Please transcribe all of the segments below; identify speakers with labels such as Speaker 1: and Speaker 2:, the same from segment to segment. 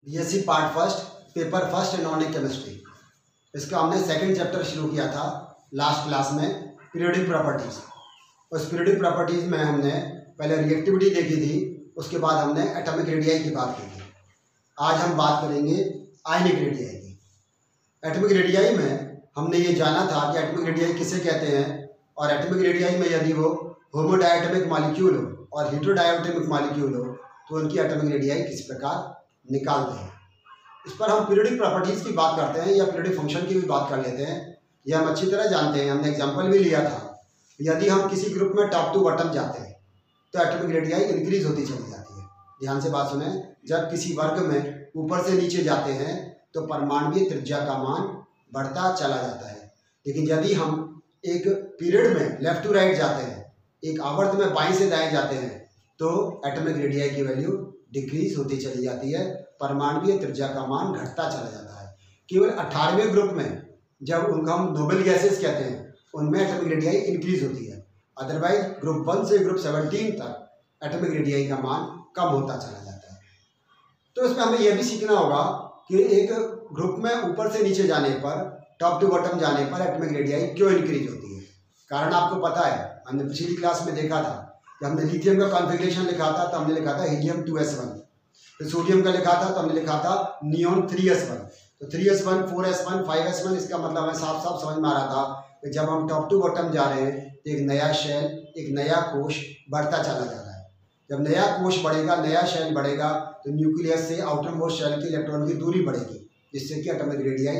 Speaker 1: BSc part first paper first Nordic chemistry. इसका हमने second chapter शुरू किया था लास्ट क्लास में, पीरियोडिक प्रॉपर्टीज़। उस पीरियोडिक प्रॉपर्टीज़ में हमने पहले रिएक्टिविटी देखी थी, उसके बाद हमने एटॉमिक रेडियाई की बात की थी। आज हम बात करेंगे आयनिक रेडियाई की। एटॉमिक रेडियाई में हमने ये जाना था कि एटॉमिक रेडियाई किसे कहते हैं, और एटॉमिक रेडियाई में यदि वो होमोडायटोमिक मॉलिक्यूल हो और हेटेरोडायटोमिक मॉलिक्यूल हो तो उनकी एटॉमिक रेडियाई किस प्रकार निकालते हैं। इस पर हम पीरियोडिक प्रॉपर्टीज़ की बात करते हैं या पीरियोडिक फंक्शन की भी बात कर लेते हैं। ये हम अच्छी तरह जानते हैं, हमने एग्जांपल भी लिया था। यदि हम किसी ग्रुप में टॉप टू बॉटम जाते हैं तो एटॉमिक रेडियाई इंक्रीज होती चली जाती है। ध्यान से बात सुने, जब किसी वर्ग में ऊपर से नीचे जाते हैं तो परमाणुीय त्रिज्या का मान बढ़ता चला जाता है। लेकिन यदि हम एक पीरियड में लेफ्ट टू राइट जाते हैं, एक आवर्त में बाएं से दाएं जाते हैं, तो एटॉमिक रेडियाई की वैल्यू डिक्रीज होती चली जाती है, परमाणुीय त्रिज्या का मान घटता चला जाता है। केवल 18वें ग्रुप में, जब उनको हम नोबेल गैसेस कहते हैं, उनमें एटॉमिक रेडियाई इंक्रीज होती है। अदरवाइज ग्रुप 1 से ग्रुप 17 तक एटॉमिक रेडियाई का मान कम होता चला जाता है। तो इसमें हमें यह भी सीखना होगा कि एक ग्रुप में ऊपर से नीचे जाने पर, टॉप टू बॉटम जाने पर एटॉमिक रेडियाई क्यों इंक्रीज होती है। कारण आपको पता है, हमने पिछली क्लास में देखा था कि हमने लिथियम का कॉन्फ़िगरेशन लिखा था तो हमने लिखा था हीलियम 2s1, फिर सोडियम का लिखा था तो हमने लिखा था नियोन 3s1। तो 3s1, 4s1, 5s1, इसका मतलब हमें साफ साफ समझ में आ रहा था कि जब हम टॉप टू बॉटम जा रहे हैं तो एक नया शेल, एक नया कोश बढ़ता चला जा रहा है। जब नया कोश बढ़ेगा, नया शेल बढ़ेगा, तो न्यूक्लियस से आउटर मोस्ट शेल की इलेक्ट्रॉन की दूरी बढ़ेगी, जिससे कि एटॉमिक रेडियाई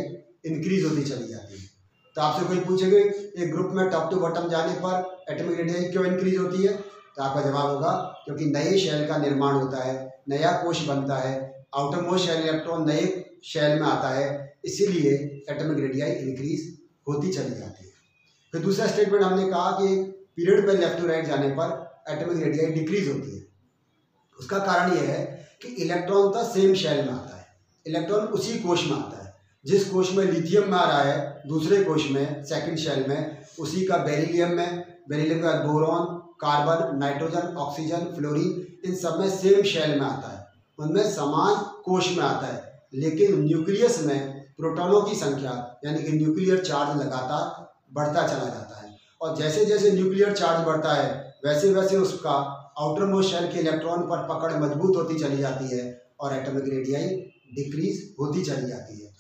Speaker 1: इंक्रीज होती चली जाती है। तो आपसे कोई पूछेगा एक ग्रुप में टॉप टू बॉटम जाने पर एटॉमिक रेडियाई क्यों इंक्रीज होती है, तो आपका जवाब होगा क्योंकि नए शेल का निर्माण होता है, नया कोश बनता है, आउटर मोस्ट शेल इलेक्ट्रॉन नए शेल में आता है, इसीलिए एटॉमिक रेडियाई इंक्रीज होती चली जाती है। फिर दूसरा स्टेटमेंट हमने कहा कि पीरियड में लेफ्ट टू राइट जाने पर एटॉमिक रेडियाई डिक्रीज होती है। उसका कारण यह है कि इलेक्ट्रॉन तो सेम शेल में आता है, इलेक्ट्रॉन उसी कोश में आता है। जिस कोश में लिथियम में आ रहा है, दूसरे कोश में सेकंड शेल में उसी का बेरिलियम में, बेरिलियम का boron, carbon, nitrogen, oxygen, fluorine, इन सब में सेम शेल में आता है, उनमें समान कोश में आता है। लेकिन न्यूक्लियस में प्रोटॉनों की संख्या यानी कि न्यूक्लियर चार्ज लगातार बढ़ता चला जाता है, और जैसे जैसे न्यूक्लियर चार्ज बढ़ता है वैसे वैसे उसका आउटर मोस्ट शेल के इलेक्ट्रॉन पर पकड़ मजबूत होती चली जाती है और एटॉमिक रेडियाई डिक्रीज होती चली जाती है।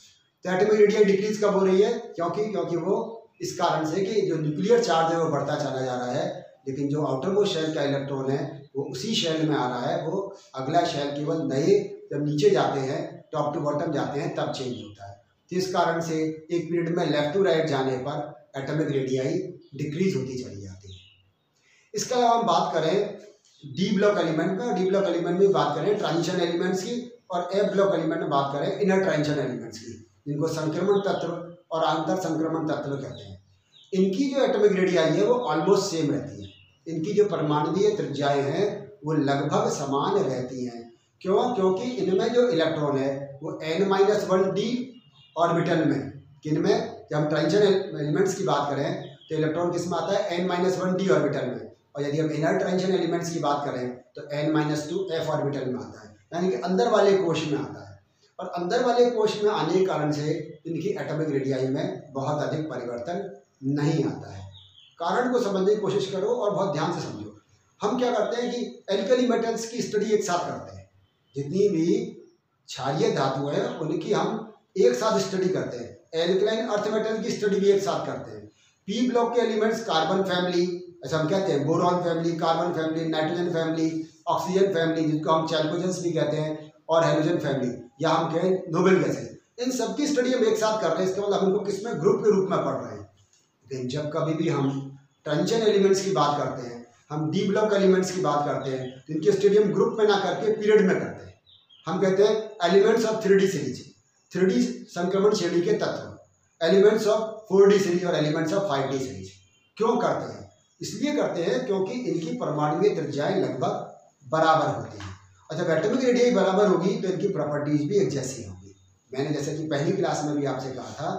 Speaker 1: तो एटॉमिक रेडियाई डिक्रीज कब हो रही है? क्योंकि वो इस कारण से कि जो न्यूक्लियर चार्ज है वो बढ़ता चला जा रहा है, लेकिन जो आउटर मोस्ट शेल का इलेक्ट्रॉन है वो उसी शेल में आ रहा है। वो अगला शेल केवल नए, जब नीचे जाते हैं, टॉप टू बॉटम जाते हैं, तब चेंज होता है। तो इस कारण से एक पीरियड में लेफ्ट टू राइट जाने पर एटॉमिक रेडियाई डिक्रीज होती चली जाती है। इसके अलावा हम बात करें डी ब्लॉक एलिमेंट में, डी ब्लॉक एलिमेंट में बात करें ट्रांजिशन एलिमेंट्स की, और ए ब्लॉक एलिमेंट में बात करें इनर ट्रांजिशन एलिमेंट्स की, जिनको संक्रमण तत्व और अंतर संक्रमण तत्व कहते हैं। इनकी जो एटॉमिक रेडियाई है वो ऑलमोस्ट सेम रहती है। इनकी जो परमाणुीय त्रिज्याएं हैं वो लगभग समान रहती हैं। क्यों? क्योंकि इनमें जो इलेक्ट्रॉन है वो n-1d ऑर्बिटल में, किनमें, जब हम ट्रांजिशन एलिमेंट्स की बात करें तो इलेक्ट्रॉन किस में आता है? n-1d ऑर्बिटल में। और यदि हम इनर ट्रांजिशन एलिमेंट्स की बात करें तो n-2f ऑर्बिटल में आता है, यानी कि अंदर वाले कोश में आता है। और अंदर वाले कोश में आने के कारण से इनकी एटॉमिक रेडियाई में बहुत अधिक परिवर्तन नहीं आता है। कारण को समझने की कोशिश करो और बहुत ध्यान से समझो। हम क्या करते हैं कि एल्कली मेटल्स की स्टडी एक साथ करते हैं, जितनी भी क्षारीय धातु है उनकी हम एक साथ स्टडी करते हैं। एल्कलाइन अर्थ मेटल की स्टडी भी एक साथ करते हैं। पी ब्लॉक के एलिमेंट्स कार्बन फैमिली, ऐसा हम कहते हैं, boron family, carbon family, nitrogen family, oxygen family, जिसको हम चैल्कोजेंस भी कहते हैं, और हेलोजन फैमिली, या हम कहें नोबेल गैसेस, इन सबकी स्टडी हम एक साथ कर रहे हैं। इसके मतलब हम इनको किसमें? ग्रुप के रूप में पढ़ रहे हैं। लेकिन जब कभी भी हम ट्रांजिशन एलिमेंट्स की बात करते हैं, हम डी ब्लॉक एलिमेंट्स की बात करते हैं, तो इनकी स्टडी हम ग्रुप में ना करके पीरियड में करते हैं। हम कहते हैं elements of 3D series, 3D संक्रमण श्रेणी के तत्व, एलिमेंट्स ऑफ 4D सीरीज और एलिमेंट्स ऑफ 5D सीरीज। क्यों करते हैं? इसलिए करते हैं क्योंकि इनकी परमाणुीय त्रिज्याएं लगभग बराबर होती हैं, और जब एटॉमिक रेडियाई बराबर होगी तो इनकी प्रॉपर्टीज भी एक जैसी होगी। मैंने जैसे कि पहली क्लास में भी आपसे कहा था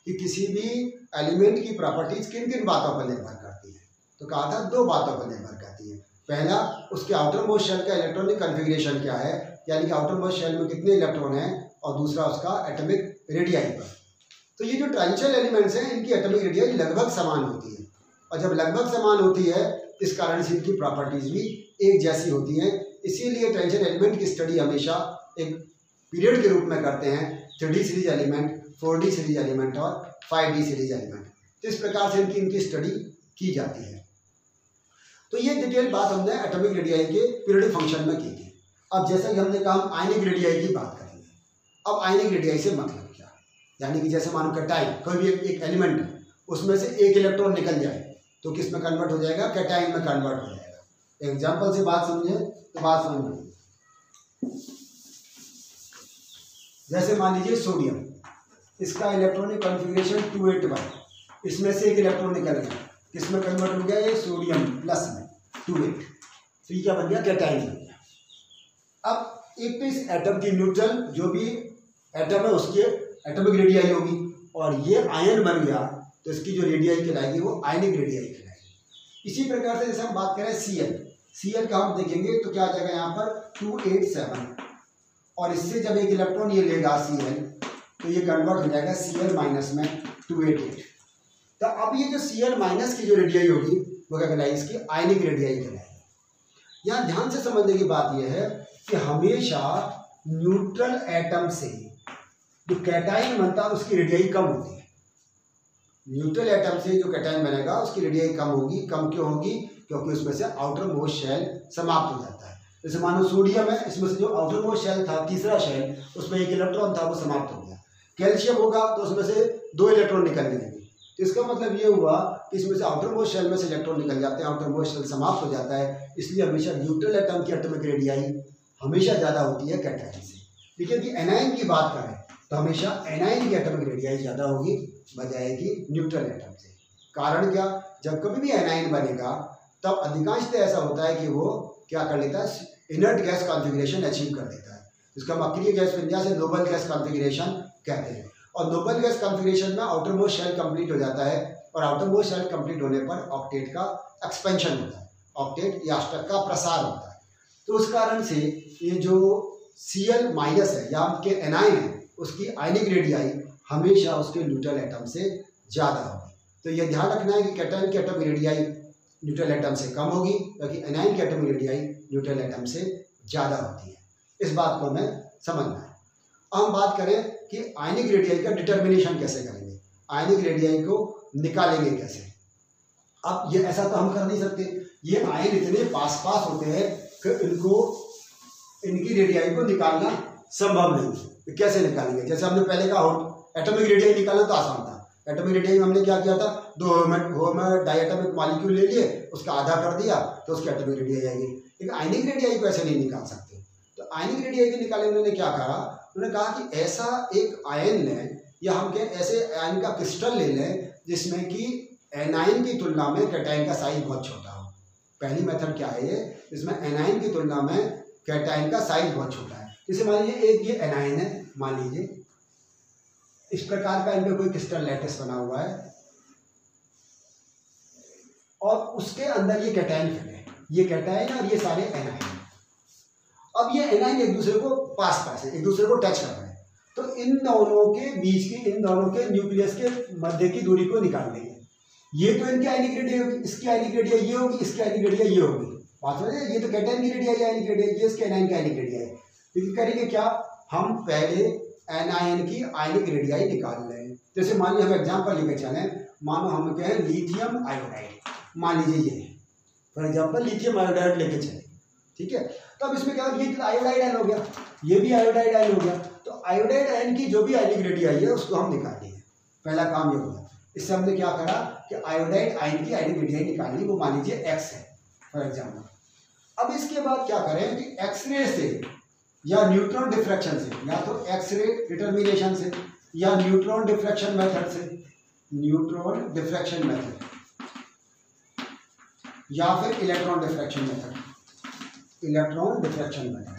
Speaker 1: कि किसी भी एलिमेंट की प्रॉपर्टीज किन किन बातों पर निर्भर करती है, तो कहा था 2 बातों पर निर्भर करती है। पहला, उसके आउटर मोस्ट शेल का इलेक्ट्रॉनिक कॉन्फ़िगरेशन क्या है, यानी कि आउटर मोस्ट शेल में कितने इलेक्ट्रॉन हैं, और दूसरा उसका एटॉमिक रेडियाई पर। तो ये जो ट्रांजिशन एलिमेंट्स हैं इनकी एटॉमिक रेडियाई लगभग समान होती है, और जब लगभग समान होती है इस कारण से इनकी प्रॉपर्टीज भी एक जैसी होती हैं। इसीलिए ट्रांजिशन एलिमेंट की स्टडी हमेशा एक पीरियड के रूप में करते हैं, 3D series element, 4D series element और 5D सीरीज एलिमेंट। तो इस प्रकार से इनकी स्टडी की जाती है। तो ये डिटेल बात हमने एटॉमिक रेडियाई के पीरियडिक फंक्शन में की थी। अब जैसा कि हमने कहा हम आयनिक रेडियाई की बात करेंगे। अब आयनिक रेडियाई से मतलब क्या, यानी कि जैसे मानो कैटाइन, कोई भी एक एलिमेंट है उसमें से एक इलेक्ट्रॉन निकल जाए तो किस में कन्वर्ट हो जाएगा, कैटाइन में कन्वर्ट हो जाएगा। एग्जाम्पल से बात समझे तो बात समझ में, जैसे मान लीजिए सोडियम, इसका इलेक्ट्रॉनिक कॉन्फ़िगरेशन 281, इसमें से एक इलेक्ट्रॉन निकल गया, किसमें कन्वर्ट हो गया, ये सोडियम प्लस में 28, तो ये क्या बन गया, कैटाइन बन गया। अब एक तो इस एटम की न्यूट्रल जो भी एटम है उसके एटॉमिक रेडियाई होगी, और ये आयन बन गया तो इसकी जो रेडियाई कहलाएगी वो आयनिक रेडियाई कहलाएगी। इसी प्रकार से जैसे हम बात करें Cl का हम देखेंगे तो क्या आ जाएगा यहाँ पर 287, और इससे जब एक इलेक्ट्रॉन ये लेगा Cl तो ये कन्वर्ट हो जाएगा Cl माइनस में 288। तो अब ये जो Cl माइनस की जो रेडियाई होगी वो क्या कहलाएगी, इसकी आयनिक रेडियाई कहलाएगी। यहाँ ध्यान से समझने की बात यह है कि हमेशा न्यूट्रल एटम से जो कैटाइन बनता है उसकी रेडियाई कम होती है। न्यूट्रल एटम से जो कैटाइन बनेगा उसकी रेडियाई कम होगी। कम क्यों होगी, क्योंकि उसमें से आउटर मोस्ट शेल समाप्त हो जाता है। जैसे मानो सोडियम है, इसमें से जो आउटर मोस्ट शेल था, तीसरा शेल, उसमें एक इलेक्ट्रॉन था वो समाप्त हो गया। कैल्शियम होगा तो उसमें से 2 इलेक्ट्रॉन निकल जाएंगे, तो इसका मतलब ये हुआ कि इसमें से आउटर मोस्ट शेल में से इलेक्ट्रॉन निकल जाते हैं, आउटर मोस्ट शेल समाप्त हो जाता है। इसलिए हमेशा न्यूट्रल एटम की एटॉमिक रेडियाई हमेशा ज़्यादा होती है कैटाइन से। लेकिन यदि एनाइन की बात करें तो हमेशा एनाइन की एटॉमिक रेडियाई ज़्यादा होगी बजाय कि न्यूट्रल एटम से। कारण क्या, जब कभी भी एनाइन बनेगा तब अधिकांशतः ऐसा होता है कि वो क्या कर लेता है, इनर्ट गैस कॉन्फ़िगरेशन अचीव कर लेता है। इसका हम अक्रिय गैस विन्यास से नोबल गैस कॉन्फ़िगरेशन कहते हैं। और नोबल गैस कॉन्फ़िगरेशन में आउटर मोस्ट शेल कंप्लीट हो जाता है, और आउटर मोस्ट शेल कंप्लीट होने पर ऑक्टेट का एक्सपेंशन होता है, ऑक्टेट या अष्टक का प्रसार होता है। तो उस कारण से ये जो Cl माइनस है या आपके एनाइन है उसकी आयनिक रेडियाई हमेशा उसके न्यूट्रल एटम से ज़्यादा होगी। तो ये ध्यान रखना है कि कैटाइन की एटॉमिक रेडियाई न्यूट्रल एटम से कम होगी, जबकि एनाइन की एटॉमिक रेडियाई न्यूट्रल एटम से ज़्यादा होती है। इस बात को हमें समझना है। अब हम बात करें कि आयनिक रेडियाई का डिटर्मिनेशन कैसे करेंगे, आयनिक रेडियाई को निकालेंगे कैसे। अब ये ऐसा तो हम कर नहीं सकते, ये आयन इतने पास पास होते हैं कि इनकी रेडियाई को निकालना संभव नहीं है। तो कैसे निकालेंगे, जैसे हमने पहले कहा एटॉमिक रेडियाई निकालना तो आसान था। एटॉमिक रेडियाई में हमने क्या किया था, 2 होमर डायटोमिक मॉलिक्यूल ले लिए, उसका आधा कर दिया तो उसकी एटॉमिक रेडियाई आएगी। लेकिन आयनिक रेडियाई को ऐसे नहीं निकाल सकते। तो आयनिक रेडियाई के निकालने उन्होंने क्या कहा, उन्होंने कहा कि ऐसा एक आयन लें या हम कहें ऐसे आयन का क्रिस्टल ले लें जिसमें कि एनाइन की तुलना में कैटाइन का साइज बहुत छोटा हो। पहली मेथड क्या है ये, इसमें एनाइन की तुलना में कैटाइन का साइज बहुत छोटा है। जैसे मान लीजिए एक ये एनाइन है, मान लीजिए इस प्रकार का इनमें कोई क्रिस्टल लैटिस बना हुआ है और उसके अंदर ये कैटाइन फिट है, ये कैटाइन और ये सारे एनाइन है। अब ये एनाइन एक दूसरे को पास है, एक दूसरे को टच कर रहे हैं, तो इन दोनों के बीच की, इन दोनों के न्यूक्लियस के मध्य की दूरी को निकाल लेंगे। ये तो इनकी आयनिक रेडियाई होगी, इसकी आयनिक रेडियाई ये होगी, इसकी आयनिक रेडियाई ये होगी। बात समझे, ये तो कैटाइन की रेडियाई आयनिक रेडियाई, ये इसके एनाइन की आयनिक रेडियाई। लेकिन करेंगे क्या, हम पहले एनाइन की आयनिक रेडियाई निकाल लें। जैसे मान लीजिए हम एग्जाम्पल लेके चलें, मानो हम कहें लिथियम आयोडाइड, मान लीजिए ये फॉर एग्जाम्पल लिथियम आयोडाइड लेके चले, ठीक है। तो अब इसमें क्या हो, ये आयोडाइड आयन हो गया, ये भी आयोडाइड आयन हो गया। तो आयोडाइड आयन की जो भी आयनिक रेडियाई है उसको हम निकाल लेंगे, पहला काम ये होगा। इससे हमने क्या करा कि आयोडाइड आयन की आयनिक रेडियाई निकालनी, वो मान लीजिए एक्स है फॉर एग्जाम्पल। अब इसके बाद क्या करें कि एक्सरे से या न्यूट्रॉन डिफ्रैक्शन से, या तो एक्सरे डिटर्मिनेशन से या न्यूट्रॉन डिफ्रैक्शन मेथड से, न्यूट्रॉन डिफ्रैक्शन मेथड या फिर electron diffraction method, electron diffraction method,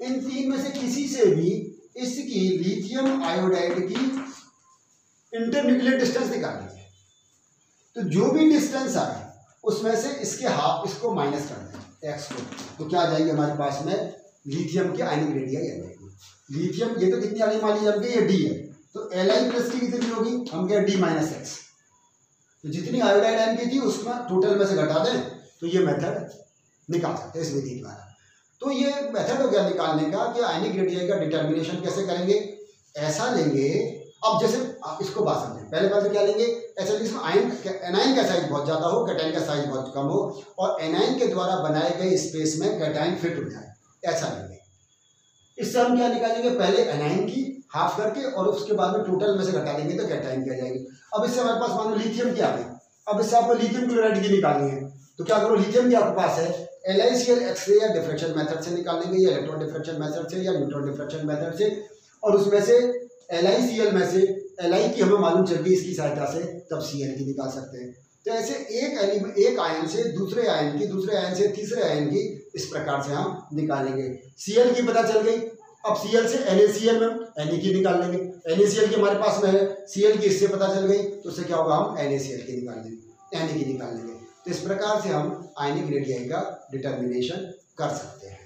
Speaker 1: इन तीन में से किसी से भी इसकी लिथियम आयोडाइड की इंटरन्यूक्लियर डिस्टेंस निकाल लीजिए। तो जो भी डिस्टेंस आए उसमें से इसके हाफ, इसको माइनस कर दें एक्स को, तो क्या आ जाएंगे हमारे पास में लिथियम की आयनिक रेडियाई आ जाएगी। लिथियम ये तो कितनी आ गई मान लीजिए हमके, ये डी है, तो Li प्लस टी कितनी होगी, हम क्या डी माइनस एक्स, तो जितनी आयोडाइड आयन की थी उसमें टोटल में से घटा दें तो ये मेथड निकाल सकते हैं इस विधि द्वारा। तो ये मेथड हो गया निकालने का कि आयनिक रेडियाई का डिटर्मिनेशन कैसे करेंगे। ऐसा लेंगे, अब जैसे आप इसको बात समझें, पहले बात तो क्या लेंगे, ऐसा जिसमें एनाइन का साइज बहुत ज़्यादा हो, कैटाइन का साइज बहुत कम हो, और एनाइन के द्वारा बनाए गए स्पेस में कैटाइन फिट हो जाए, ऐसा लेंगे। इससे हम क्या निकालेंगे, पहले एनाइन की हाफ करके और उसके बाद में टोटल में से घटा देंगे तो कैटाइन की आ जाएगी। अब इससे हमारे पास मानो लिथियम की आ गई, अब इससे आपको लिथियम क्लोराइड की निकालनी है, तो क्या करो, लिथियम की आपके पास है LiCl एक्सरे या डिफ्रैक्शन मेथड से निकाल लेंगे, या इलेक्ट्रॉन डिफ्रैक्शन मेथड से या न्यूट्रॉन डिफ्रैक्शन मेथड से, और उसमें से LiCl में से Li की हमें मालूम चल गई इसकी सहायता से, तब Cl की निकाल सकते हैं। तो ऐसे एक आयन से दूसरे आयन की, दूसरे आयन से तीसरे आयन की, इस प्रकार से हम निकालेंगे। Cl की पता चल गई, अब Cl से NaCl में Na की निकाल लेंगे, NaCl की हमारे पास में है, Cl की इससे पता चल गई, तो उससे क्या होगा, हम NaCl की निकाल लेंगे, Na की निकाल लेंगे। तो इस प्रकार से हम आयनिक रेडियाई का डिटर्मिनेशन कर सकते हैं।